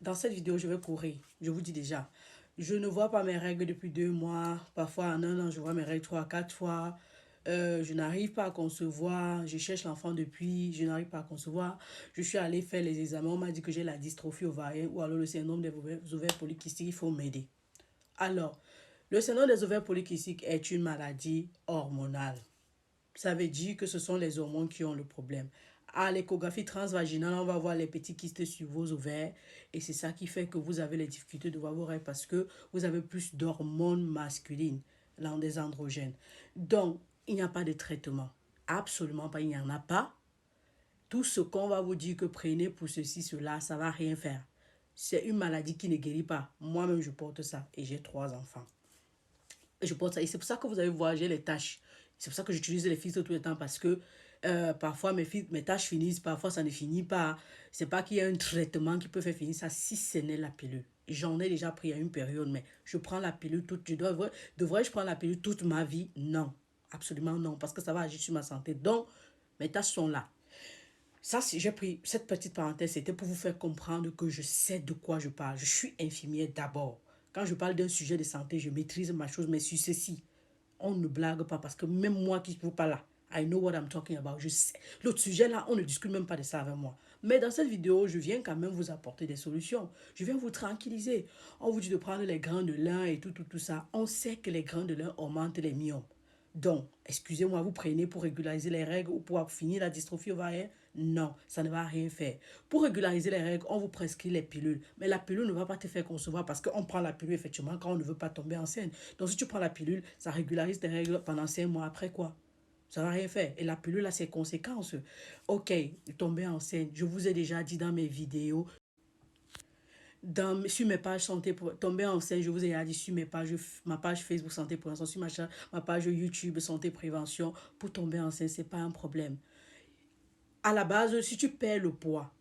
Dans cette vidéo, je vais courir. Je vous dis déjà. Je ne vois pas mes règles depuis 2 mois. Parfois, en un an, je vois mes règles 3 à 4 fois. Je n'arrive pas à concevoir. Je cherche l'enfant depuis. Je n'arrive pas à concevoir. Je suis allée faire les examens. On m'a dit que j'ai la dystrophie ovarienne ou alors le syndrome des ovaires polykystiques. Il faut m'aider. Alors, le syndrome des ovaires polykystiques est une maladie hormonale. Ça veut dire que ce sont les hormones qui ont le problème. À l'échographie transvaginale, on va voir les petits kystes sur vos ovaires et c'est ça qui fait que vous avez les difficultés de voir vos règles parce que vous avez plus d'hormones masculines, des androgènes. Donc, il n'y a pas de traitement. Absolument pas, il n'y en a pas. Tout ce qu'on va vous dire que prenez pour ceci, cela, ça ne va rien faire. C'est une maladie qui ne guérit pas. Moi-même, je porte ça et j'ai 3 enfants. Je porte ça. Et c'est pour ça que vous allez voir, j'ai les taches. C'est pour ça que j'utilise les filtres tout le temps parce que parfois mes taches finissent, parfois ça ne finit pas. C'est pas qu'il y a un traitement qui peut faire finir ça si ce n'est la pilule. J'en ai déjà pris à une période, mais je prends la pilule toute. Devrais-je prendre la pilule toute ma vie? Non, absolument non, parce que ça va agir sur ma santé. Donc, mes taches sont là. Ça, si j'ai pris cette petite parenthèse, c'était pour vous faire comprendre que je sais de quoi je parle. Je suis infirmière d'abord. Quand je parle d'un sujet de santé, je maîtrise ma chose, mais sur ceci, on ne blague pas parce que même moi qui ne suis pas là, I know what I'm talking about. Je sais. L'autre sujet là, on ne discute même pas de ça avec moi. Mais dans cette vidéo, je viens quand même vous apporter des solutions. Je viens vous tranquilliser. On vous dit de prendre les grains de lin et tout ça. On sait que les grains de lin augmentent les myopes. Donc, excusez-moi, vous prenez pour régulariser les règles ou pour finir la dystrophie ovarienne? Non, ça ne va rien faire. Pour régulariser les règles, on vous prescrit les pilules. Mais la pilule ne va pas te faire concevoir parce qu'on prend la pilule effectivement quand on ne veut pas tomber enceinte. Donc, si tu prends la pilule, ça régularise tes règles pendant 5 mois. Après quoi? Ça va rien faire. Et la pilule a ses conséquences. Ok, tomber enceinte. Je vous ai déjà dit dans mes vidéos, sur mes pages santé pour tomber enceinte, je vous ai dit sur ma page Facebook santé prévention, sur ma page YouTube santé prévention, pour tomber enceinte, c'est pas un problème. À la base, si tu perds le poids,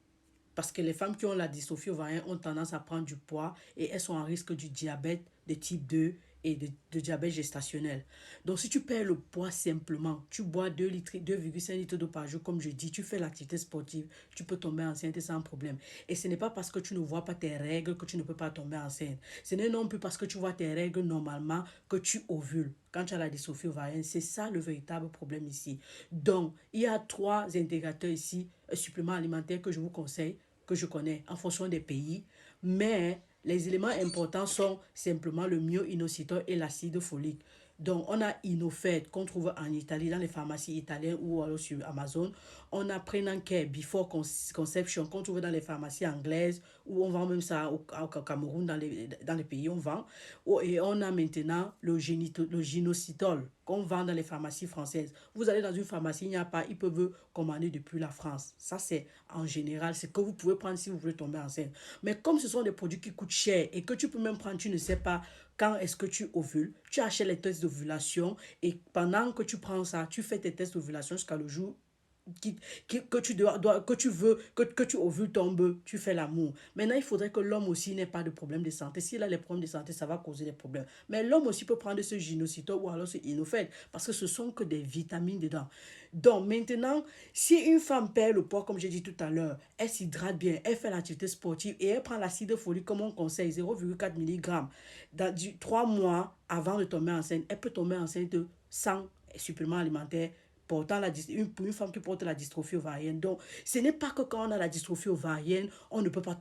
parce que les femmes qui ont la dystrophie ovarienne ont tendance à prendre du poids et elles sont en risque du diabète de type 2 et de diabète gestationnel. Donc, si tu perds le poids simplement, tu bois 2,5 litres d'eau par jour, comme je dis, tu fais l'activité sportive, tu peux tomber enceinte sans problème. Et ce n'est pas parce que tu ne vois pas tes règles que tu ne peux pas tomber enceinte. Ce n'est non plus parce que tu vois tes règles normalement que tu ovules. Quand tu as la dystrophie ovarienne, c'est ça le véritable problème ici. Donc, il y a 3 intégrateurs ici, suppléments alimentaires que je vous conseille, que je connais en fonction des pays, mais les éléments importants sont simplement le myo-inositol et l'acide folique. Donc, on a Inofed qu'on trouve en Italie, dans les pharmacies italiennes ou alors sur Amazon. On a Prenant-Care Before Conception qu'on trouve dans les pharmacies anglaises ou on vend même ça au Cameroun, dans les pays où on vend. Et on a maintenant le Gynositol qu'on vend dans les pharmacies françaises. Vous allez dans une pharmacie, il n'y a pas, ils peuvent commander depuis la France. Ça, c'est en général ce que vous pouvez prendre si vous voulez tomber enceinte. Mais comme ce sont des produits qui coûtent cher et que tu peux même prendre, tu ne sais pas quand est-ce que tu ovules, tu achètes les tests d'ovulation et pendant que tu prends ça, tu fais tes tests d'ovulation jusqu'à le jour que tu veux, que tu ovules ton bœuf, tu fais l'amour. Maintenant, il faudrait que l'homme aussi n'ait pas de problème de santé. S'il a les problèmes de santé, ça va causer des problèmes. Mais l'homme aussi peut prendre ce gynocytol ou alors ce Inofed parce que ce sont que des vitamines dedans. Donc, maintenant, si une femme perd le poids, comme j'ai dit tout à l'heure, elle s'hydrate bien, elle fait l'activité sportive et elle prend l'acide folique comme on conseille, 0,4 mg, dans 3 mois avant de tomber enceinte, elle peut tomber enceinte sans supplément alimentaire portant pour une femme qui porte la dystrophie ovarienne. Donc, ce n'est pas que quand on a la dystrophie ovarienne, on ne peut pas.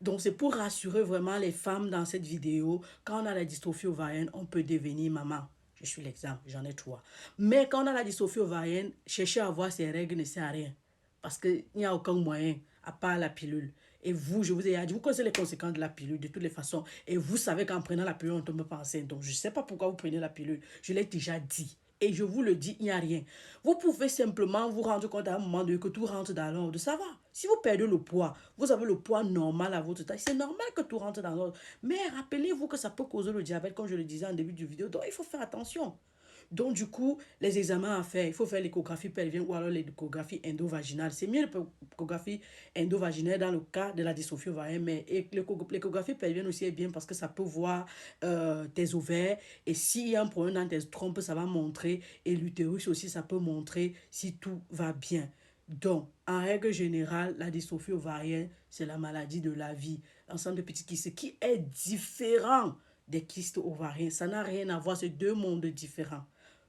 Donc, c'est pour rassurer vraiment les femmes dans cette vidéo. Quand on a la dystrophie ovarienne, on peut devenir maman. Je suis l'exemple, j'en ai 3. Mais quand on a la dystrophie ovarienne, chercher à avoir ses règles ne sert à rien. Parce qu'il n'y a aucun moyen, à part la pilule. Et vous, je vous ai dit, vous connaissez les conséquences de la pilule de toutes les façons. Et vous savez qu'en prenant la pilule, on ne tombe pas enceinte. Donc, je ne sais pas pourquoi vous prenez la pilule. Je l'ai déjà dit. Et je vous le dis, il n'y a rien. Vous pouvez simplement vous rendre compte à un moment donné que tout rentre dans l'ordre. Ça va. Si vous perdez le poids, vous avez le poids normal à votre taille. C'est normal que tout rentre dans l'ordre. Mais rappelez-vous que ça peut causer le diabète, comme je le disais en début de vidéo. Donc, il faut faire attention. Donc, du coup, les examens à faire, il faut faire l'échographie pelvienne ou alors l'échographie endovaginale. C'est mieux l'échographie endovaginale dans le cas de la dystrophie ovarienne, mais l'échographie pelvienne aussi est bien parce que ça peut voir tes ovaires et s'il y a un problème dans tes trompes, ça va montrer et l'utérus aussi, ça peut montrer si tout va bien. Donc, en règle générale, la dystrophie ovarienne, c'est la maladie de la vie. Ensemble de petits kystes qui est différent des kystes ovariens. Ça n'a rien à voir, c'est deux mondes différents.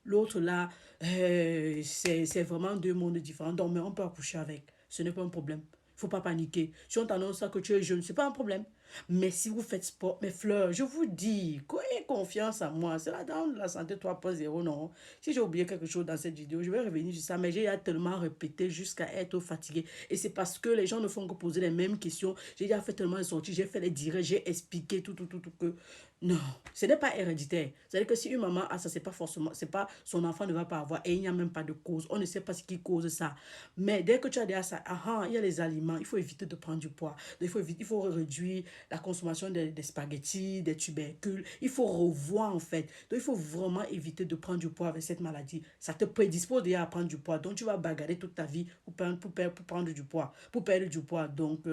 L'autre là, c'est vraiment deux mondes différents. Donc, mais on peut accoucher avec. Ce n'est pas un problème. Il ne faut pas paniquer. Si on t'annonce que tu es jeune, ce n'est pas un problème. Mais si vous faites sport, mes fleurs, je vous dis, ayez confiance en moi. C'est la dame de la santé 3.0, non. Si j'ai oublié quelque chose dans cette vidéo, je vais revenir sur ça. Mais j'ai tellement répété jusqu'à être fatigué. Et c'est parce que les gens ne font que poser les mêmes questions. J'ai déjà fait tellement de sorties, j'ai fait les directs, j'ai expliqué tout, que non, ce n'est pas héréditaire. C'est-à-dire que si une maman a ça, c'est pas forcément, c'est pas son enfant ne va pas avoir et il n'y a même pas de cause. On ne sait pas ce qui cause ça. Mais dès que tu as déjà ça, il y a les aliments, il faut éviter de prendre du poids. Il faut réduire la consommation des spaghettis, des tubercules. Il faut revoir en fait. Donc il faut vraiment éviter de prendre du poids avec cette maladie. Ça te prédispose déjà à prendre du poids. Donc tu vas bagarrer toute ta vie pour prendre du poids, pour perdre du poids. Donc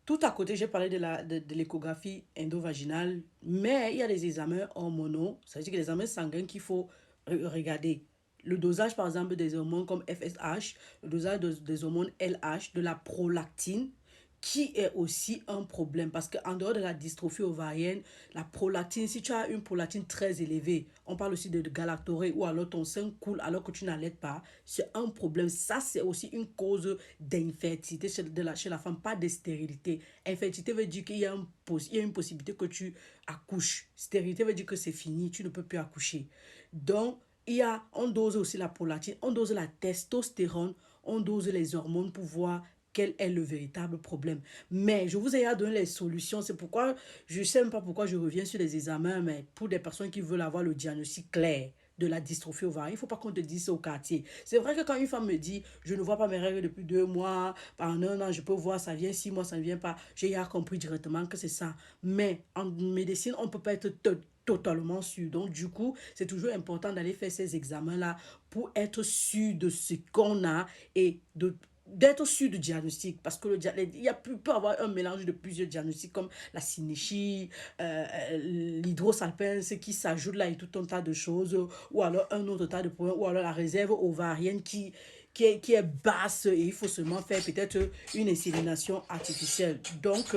tout à côté, j'ai parlé de l'échographie endovaginale, mais il y a des examens hormonaux, c'est-à-dire que les examens sanguins qu'il faut regarder. Le dosage, par exemple, des hormones comme FSH, le dosage des hormones LH, de la prolactine, qui est aussi un problème parce qu'en dehors de la dystrophie ovarienne, la prolactine, si tu as une prolactine très élevée, on parle aussi de galactorée ou alors ton sein coule alors que tu n'allaites pas, c'est un problème. Ça, c'est aussi une cause d'infertilité chez la femme, pas de stérilité. Infertilité veut dire qu'il y a une possibilité que tu accouches. Stérilité veut dire que c'est fini, tu ne peux plus accoucher. Donc, on dose aussi la prolactine, on dose la testostérone, on dose les hormones pour voir quel est le véritable problème. Mais je vous ai donné les solutions. C'est pourquoi, je ne sais même pas pourquoi je reviens sur les examens, mais pour des personnes qui veulent avoir le diagnostic clair de la dystrophie ovarienne, il ne faut pas qu'on te dise ça au quartier. C'est vrai que quand une femme me dit, je ne vois pas mes règles depuis 2 mois, pendant 1 an, je peux voir, ça vient 6 mois, ça ne vient pas, j'ai compris directement que c'est ça. Mais en médecine, on ne peut pas être totalement sûr. Donc, du coup, c'est toujours important d'aller faire ces examens-là pour être sûr de ce qu'on a et d'être sûr du diagnostic parce que peut avoir un mélange de plusieurs diagnostics comme la synéchie, l'hydrosalpince qui s'ajoute là et tout un tas de choses ou alors un autre tas de problèmes ou alors la réserve ovarienne qui est basse et il faut seulement faire peut-être une insémination artificielle. Donc,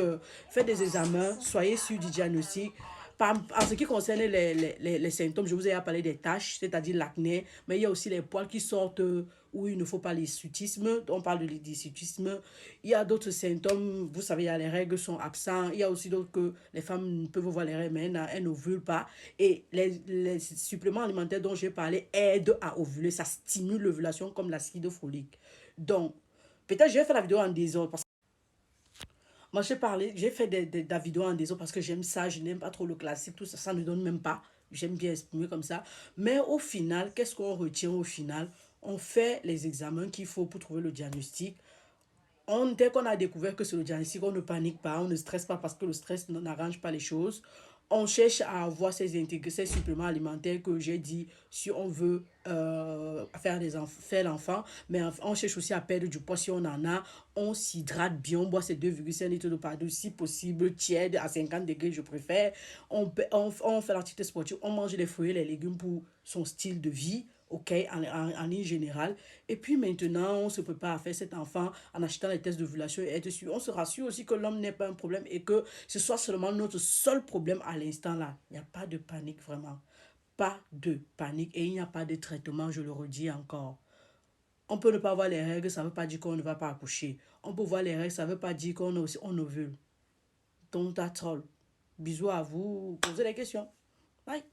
faites des examens, soyez sûr du diagnostic. En ce qui concerne les symptômes, je vous ai parlé des taches, c'est-à-dire l'acné, mais il y a aussi les poils qui sortent où il ne faut pas l'hirsutisme. On parle de l'hirsutisme. Il y a d'autres symptômes, vous savez, il y a les règles sont absentes. Il y a aussi d'autres que les femmes peuvent voir les règles, mais elles n'ovulent pas. Et les suppléments alimentaires dont j'ai parlé aident à ovuler. Ça stimule l'ovulation comme l'acide folique. Donc, peut-être je vais faire la vidéo en désordre parce que moi, j'ai fait la vidéo en désordre parce que j'aime ça, je n'aime pas trop le classique, tout ça, ça ne donne même pas. J'aime bien exprimer comme ça. Mais au final, qu'est-ce qu'on retient au final? On fait les examens qu'il faut pour trouver le diagnostic. Dès qu'on a découvert que c'est le diagnostic, on ne panique pas, on ne stresse pas parce que le stress n'arrange pas les choses. On cherche à avoir ces suppléments alimentaires que j'ai dit si on veut faire l'enfant. Mais on cherche aussi à perdre du poids si on en a. On s'hydrate bien, on boit ses 2,5 litres d'eau par jour, si possible, tiède à 50 degrés, je préfère. On fait l'activité sportive, on mange les fruits et les légumes pour son style de vie. OK, en ligne générale. Et puis maintenant, on se prépare à faire cet enfant en achetant les tests d'ovulation et être sûr. On se rassure aussi que l'homme n'est pas un problème et que ce soit seulement notre seul problème à l'instant là. Il n'y a pas de panique vraiment. Pas de panique et il n'y a pas de traitement, je le redis encore. On peut ne pas voir les règles, ça ne veut pas dire qu'on ne va pas accoucher. On peut voir les règles, ça ne veut pas dire qu'on ovule. Donc, that's all. Bisous à vous. Posez des questions. Bye.